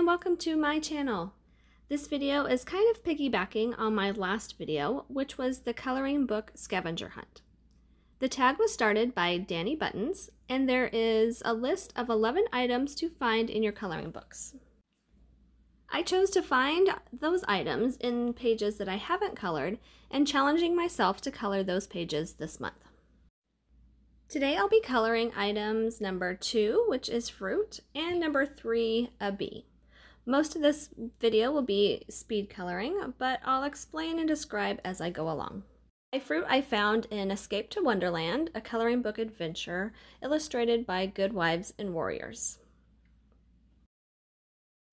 and welcome to my channel. This video is kind of piggybacking on my last video, which was the coloring book scavenger hunt. The tag was started by Dani Buttons, and there is a list of 11 items to find in your coloring books. I chose to find those items in pages that I haven't colored and challenging myself to color those pages this month. Today I'll be coloring items number 2, which is fruit, and number 3, a bee. Most of this video will be speed coloring, but I'll explain and describe as I go along. My fruit I found in Escape to Wonderland, a coloring book adventure illustrated by Good Wives and Warriors.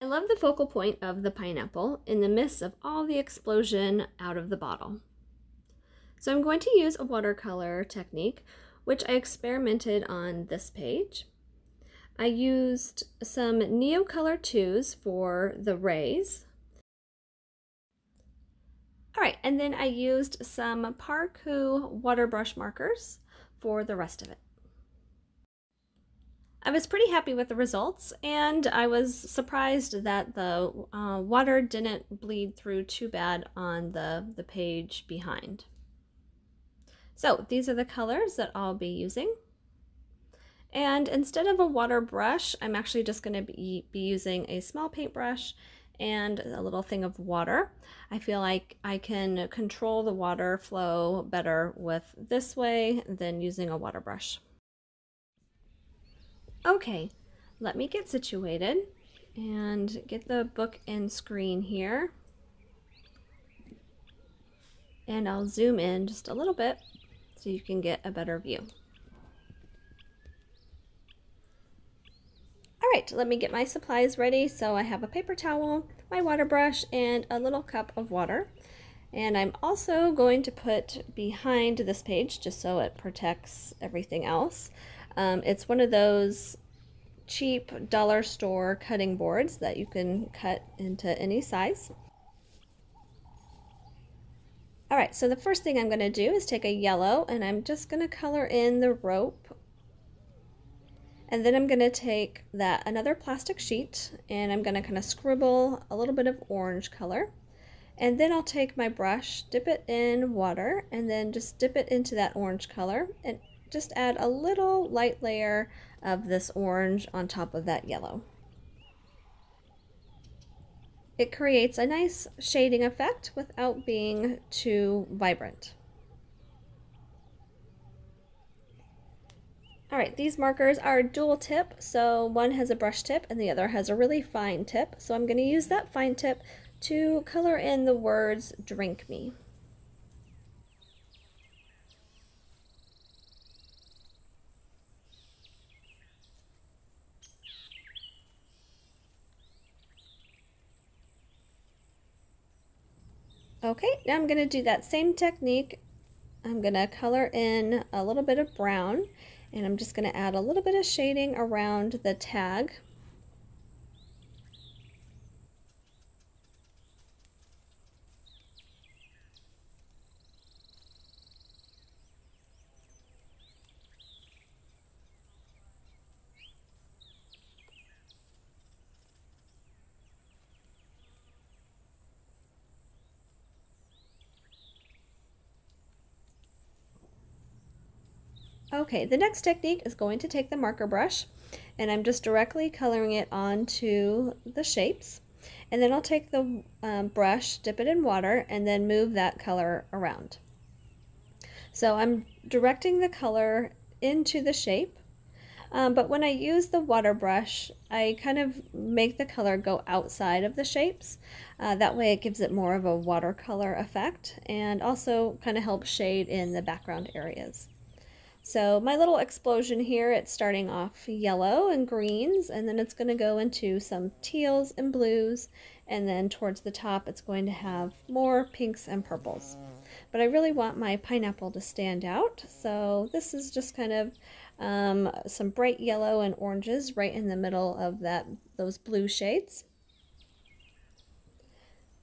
I love the focal point of the pineapple in the midst of all the explosion out of the bottle. So I'm going to use a watercolor technique, which I experimented on this page. I used some Neocolor 2s for the rays. Alright, and then I used some Parku water brush markers for the rest of it. I was pretty happy with the results, and I was surprised that the water didn't bleed through too bad on the page behind. So these are the colors that I'll be using. And instead of a water brush, I'm actually just going to be using a small paintbrush and a little thing of water. I feel like I can control the water flow better with this way than using a water brush. Okay, let me get situated and get the book and screen here. And I'll zoom in just a little bit so you can get a better view. Alright, let me get my supplies ready. So I have a paper towel, my water brush, and a little cup of water. And I'm also going to put behind this page just so it protects everything else. It's one of those cheap dollar store cutting boards that you can cut into any size. Alright, so the first thing I'm going to do is take a yellow, and I'm just going to color in the rope. And then I'm going to take another plastic sheet, and I'm going to kind of scribble a little bit of orange color. And then I'll take my brush, dip it in water, and then just dip it into that orange color, and just add a little light layer of this orange on top of that yellow. It creates a nice shading effect without being too vibrant. Alright, these markers are dual tip, so one has a brush tip and the other has a really fine tip. So I'm going to use that fine tip to color in the words "drink me." Okay, now I'm going to do that same technique. I'm going to color in a little bit of brown, and I'm just going to add a little bit of shading around the tag. Okay, the next technique is going to take the marker brush, and I'm just directly coloring it onto the shapes. And then I'll take the brush, dip it in water, and then move that color around. So I'm directing the color into the shape, but when I use the water brush, I kind of make the color go outside of the shapes. That way it gives it more of a watercolor effect, and also kind of helps shade in the background areas. So my little explosion here, it's starting off yellow and greens, and then it's going to go into some teals and blues, and then towards the top it's going to have more pinks and purples. But I really want my pineapple to stand out, so this is just kind of some bright yellow and oranges right in the middle of those blue shades.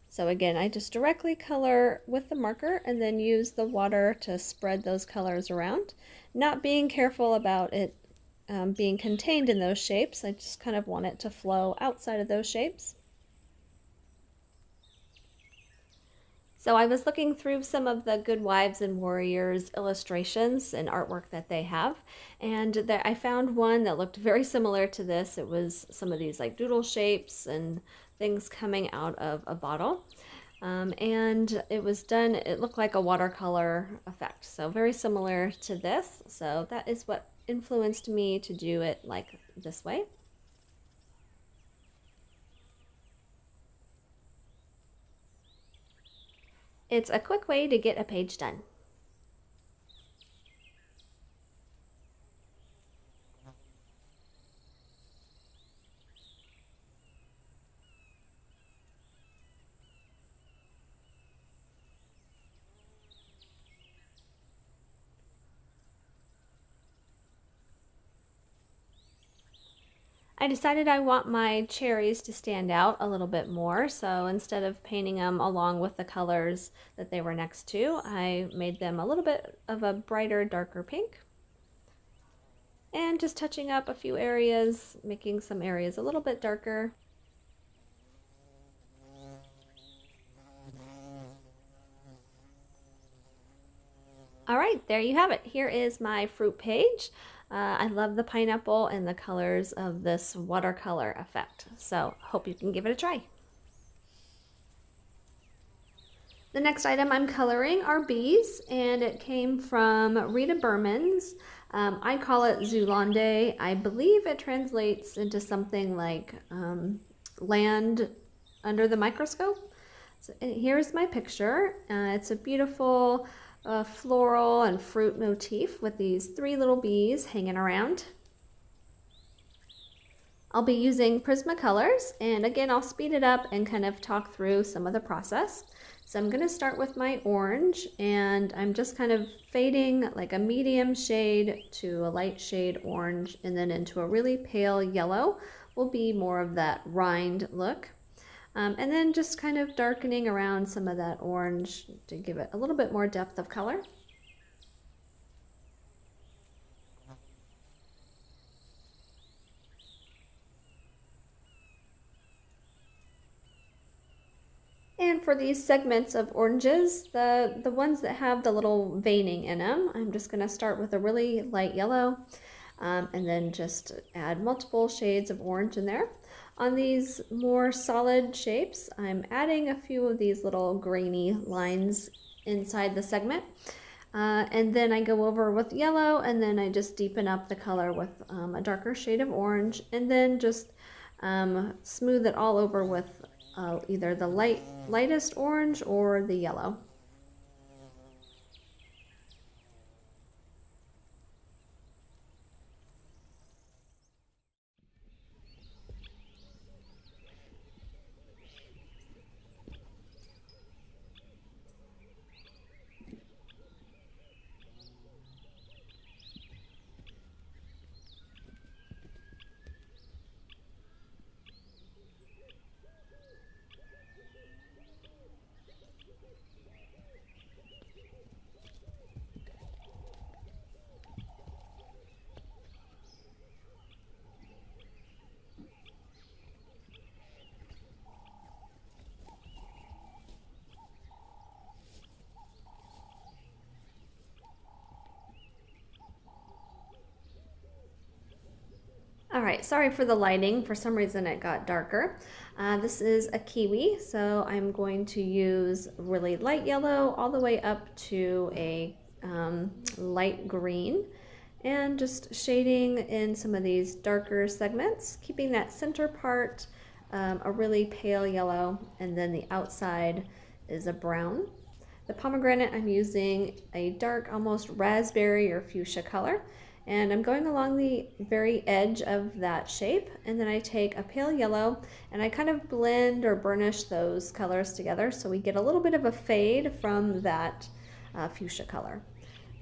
So again, I just directly color with the marker and then use the water to spread those colors around, not being careful about it being contained in those shapes. I just kind of want it to flow outside of those shapes. So I was looking through some of the Good Wives and Warriors illustrations and artwork that they have, and I found one that looked very similar to this. It was some of these like doodle shapes and things coming out of a bottle. And it was done, it looked like a watercolor effect, so very similar to this. So that is what influenced me to do it like this way. It's a quick way to get a page done. I decided I want my cherries to stand out a little bit more, so instead of painting them along with the colors that they were next to, I made them a little bit of a brighter, darker pink. And just touching up a few areas, making some areas a little bit darker. All right, there you have it. Here is my fruit page. I love the pineapple and the colors of this watercolor effect. So hope you can give it a try. The next item I'm coloring are bees, and it came from Rita Berman's. I call it Zulande. I believe it translates into something like land under the microscope. So here's my picture. It's a beautiful floral and fruit motif with these 3 little bees hanging around. I'll be using Prismacolors, and again I'll speed it up and kind of talk through some of the process. So I'm going to start with my orange, and I'm just kind of fading like a medium shade to a light shade orange, and then into a really pale yellow will be more of that rind look. And then just kind of darkening around some of that orange to give it a little bit more depth of color. And for these segments of oranges, the ones that have the little veining in them, I'm just going to start with a really light yellow, and then just add multiple shades of orange in there. On these more solid shapes, I'm adding a few of these little grainy lines inside the segment. And then I go over with yellow, and then I just deepen up the color with a darker shade of orange, and then just smooth it all over with either the lightest orange or the yellow. All right, sorry for the lighting. For some reason it got darker. This is a kiwi, so I'm going to use really light yellow all the way up to a light green, and just shading in some of these darker segments, keeping that center part a really pale yellow, and then the outside is a brown. The pomegranate, I'm using a dark, almost raspberry or fuchsia color. And I'm going along the very edge of that shape, and then I take a pale yellow and I kind of blend or burnish those colors together so we get a little bit of a fade from that fuchsia color.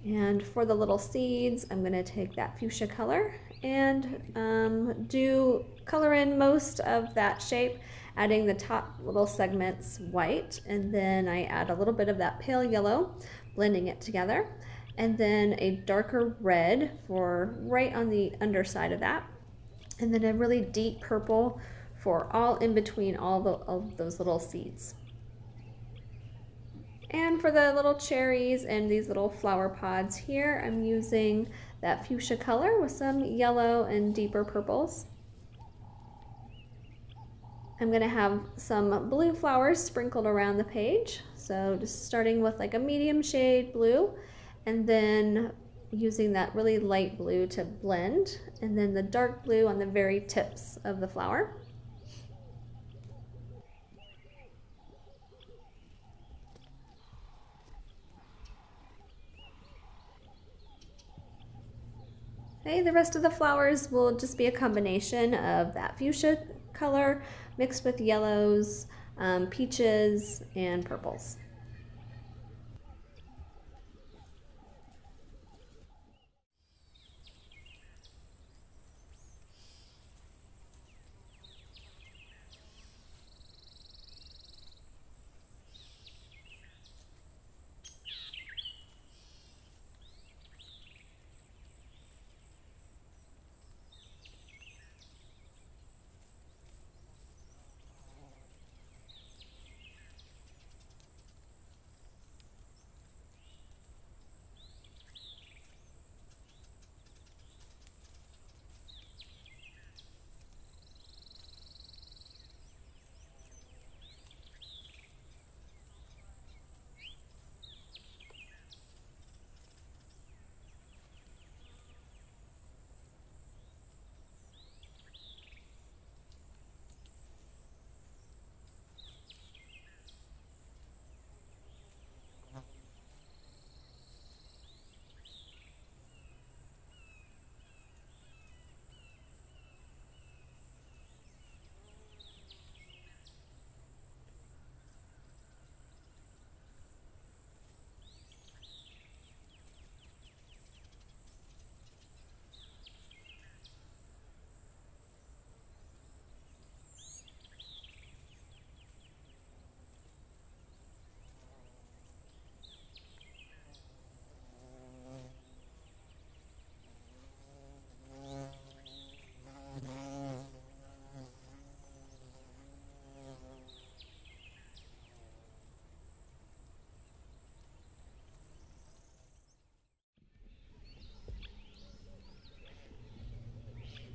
And for the little seeds, I'm going to take that fuchsia color and color in most of that shape, adding the top little segments white, and then I add a little bit of that pale yellow, blending it together, and then a darker red for right on the underside of that, and then a really deep purple for all in between all of those little seeds. And for the little cherries and these little flower pods here, I'm using that fuchsia color with some yellow and deeper purples. I'm gonna have some blue flowers sprinkled around the page. So just starting with like a medium shade blue and then using that really light blue to blend, and then the dark blue on the very tips of the flower. Okay, the rest of the flowers will just be a combination of that fuchsia color mixed with yellows, peaches, and purples.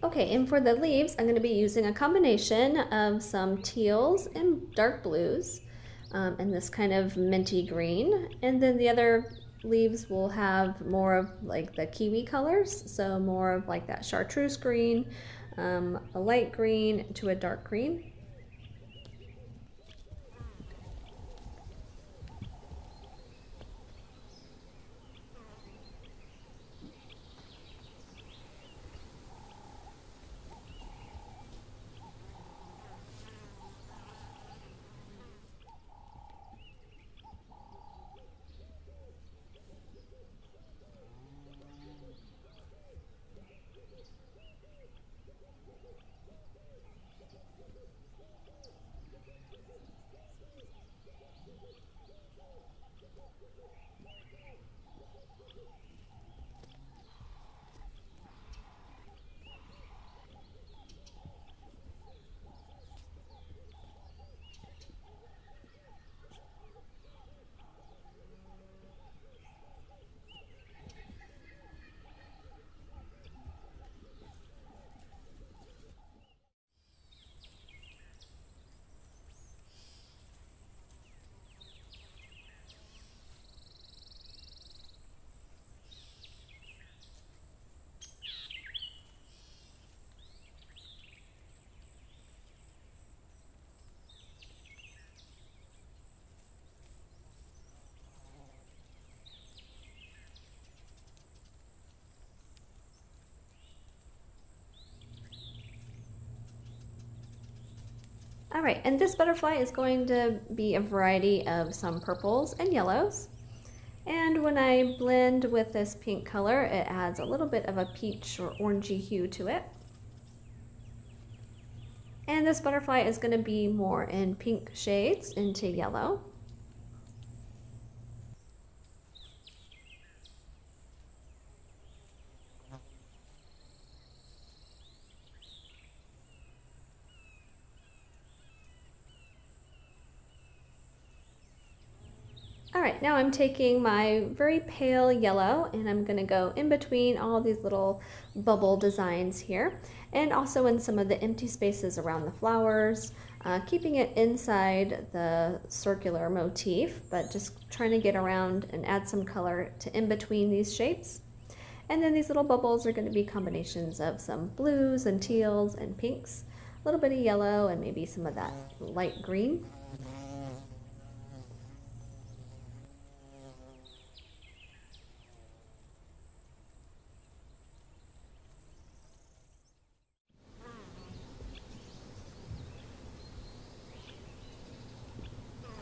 Okay, and for the leaves, I'm going to be using a combination of some teals and dark blues, and this kind of minty green. And then the other leaves will have more of like the kiwi colors, so more of like that chartreuse green, a light green to a dark green. All right, and this butterfly is going to be a variety of some purples and yellows. And when I blend with this pink color, it adds a little bit of a peach or orangey hue to it. And this butterfly is going to be more in pink shades into yellow. All right, now I'm taking my very pale yellow and I'm gonna go in between all these little bubble designs here and also in some of the empty spaces around the flowers, keeping it inside the circular motif, but just trying to get around and add some color to in between these shapes. And then these little bubbles are gonna be combinations of some blues and teals and pinks, a little bit of yellow and maybe some of that light green.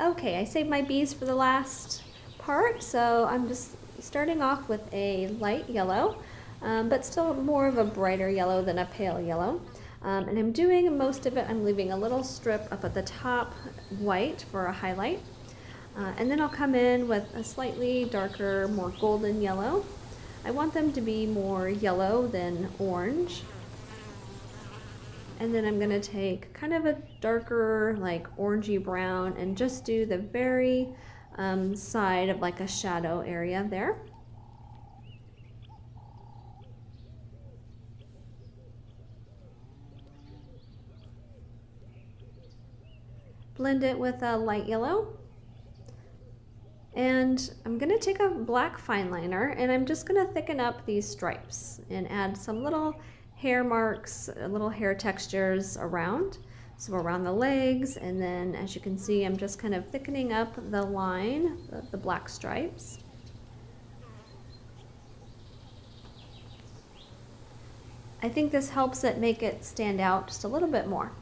Okay, I saved my bees for the last part, so I'm just starting off with a light yellow, but still more of a brighter yellow than a pale yellow. And I'm doing most of it, I'm leaving a little strip up at the top white for a highlight. And then I'll come in with a slightly darker, more golden yellow. I want them to be more yellow than orange. And then I'm gonna take kind of a darker, like orangey brown and just do the very side of like a shadow area there. Blend it with a light yellow. And I'm gonna take a black fine liner and I'm just gonna thicken up these stripes and add some little hair marks, little hair textures around. So around the legs, and then as you can see, I'm just kind of thickening up the line, the black stripes. I think this helps it make it stand out just a little bit more.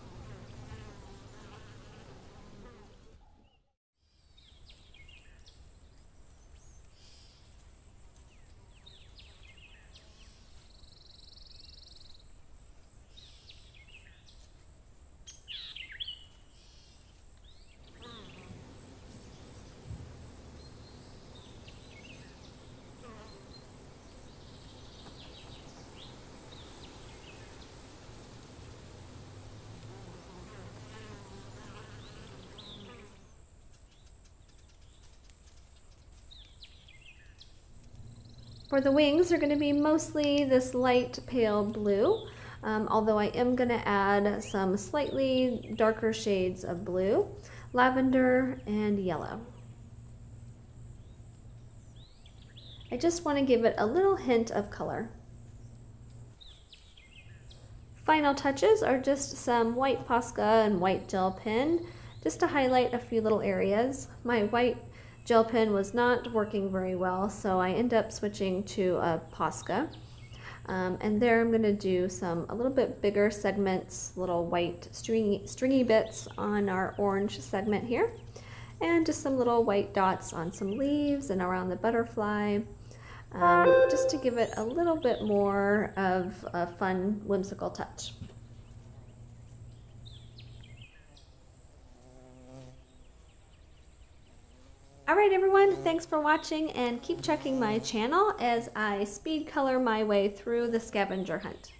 For the wings, they're going to be mostly this light pale blue, although I am going to add some slightly darker shades of blue, lavender, and yellow. I just want to give it a little hint of color. Final touches are just some white Posca and white gel pen, just to highlight a few little areas. My white gel pen was not working very well, so I end up switching to a Posca. And there I'm going to do a little bit bigger segments, little white stringy bits on our orange segment here, and just some little white dots on some leaves and around the butterfly, just to give it a little bit more of a fun, whimsical touch. Alright everyone, thanks for watching and keep checking my channel as I speed color my way through the scavenger hunt.